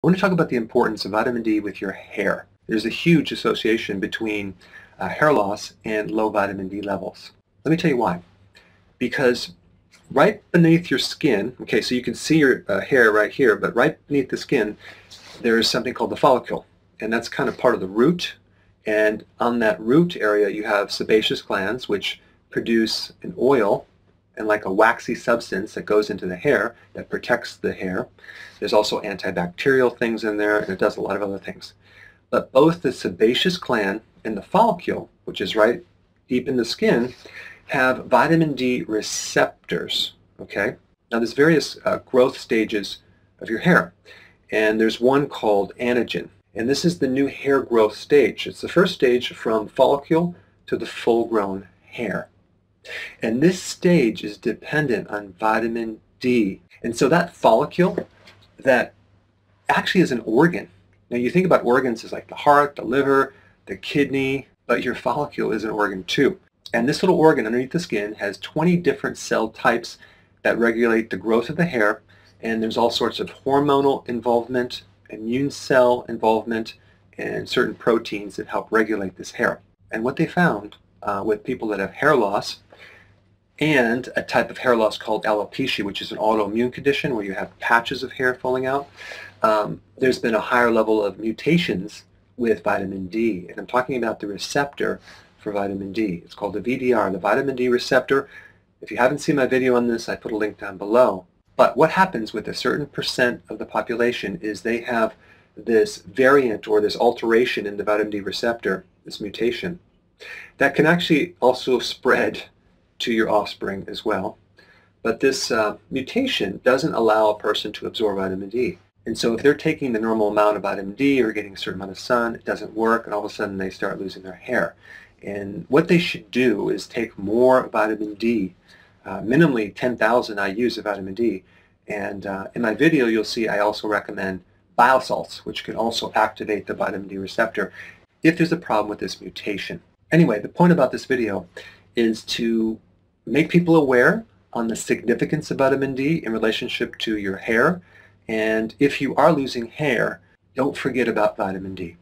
want to talk about the importance of vitamin D with your hair. There's a huge association between hair loss and low vitamin D levels. Let me tell you why. Because right beneath your skin, okay, so you can see your hair right here, but right beneath the skin, there's something called the follicle, and that's kind of part of the root. And on that root area, you have sebaceous glands, which produce an oil and like a waxy substance that goes into the hair that protects the hair. There's also antibacterial things in there, and it does a lot of other things. But both the sebaceous gland and the follicle, which is right deep in the skin, have vitamin D receptors, okay? Now there's various growth stages of your hair, and there's one called anagène, and this is the new hair growth stage. It's the first stage from follicle to the full-grown hair. And this stage is dependent on vitamin D. And so that follicle, that actually is an organ. Now you think about organs as like the heart, the liver, the kidney, but your follicle is an organ too. And this little organ underneath the skin has 20 different cell types that regulate the growth of the hair, and there's all sorts of hormonal involvement, immune cell involvement, and certain proteins that help regulate this hair. And what they found with people that have hair loss and a type of hair loss called alopecia, which is an autoimmune condition where you have patches of hair falling out, there's been a higher level of mutations with vitamin D. And I'm talking about the receptor for vitamin D. It's called the VDR, the vitamin D receptor. If you haven't seen my video on this, I put a link down below. But what happens with a certain percent of the population is they have this variant or this alteration in the vitamin D receptor, this mutation, that can actually also spread to your offspring as well. But this mutation doesn't allow a person to absorb vitamin D. And so if they're taking the normal amount of vitamin D or getting a certain amount of sun, it doesn't work, and all of a sudden they start losing their hair. And what they should do is take more vitamin D, minimally 10,000 IUs of vitamin D. And in my video you'll see I also recommend biosalts, which can also activate the vitamin D receptor if there's a problem with this mutation. Anyway, the point about this video is to make people aware on the significance of vitamin D in relationship to your hair. And if you are losing hair, don't forget about vitamin D.